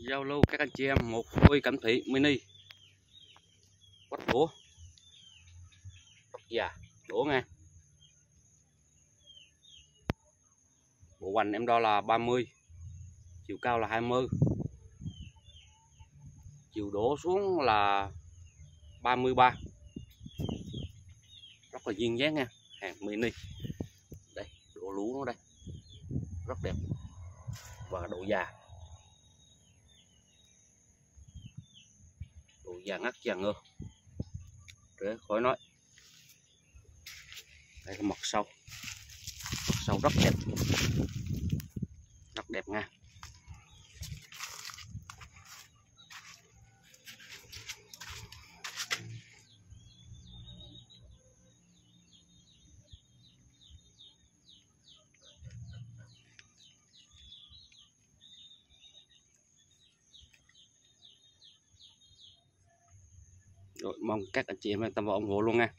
Giao lưu các anh chị em một đôi cẩm thủy mini quách đũa tóc già đũa nghe. Bộ hoành em đo là 30, chiều cao là 20, chiều đổ xuống là 33, rất là duyên dáng nha, hàng mini. Đây độ lúa nó đây rất đẹp và độ già ngắt già ngơ để khỏi nói. Đây là mặt sau rất đẹp nha. Rồi, mong các anh chị em quan tâm và ủng hộ luôn nha.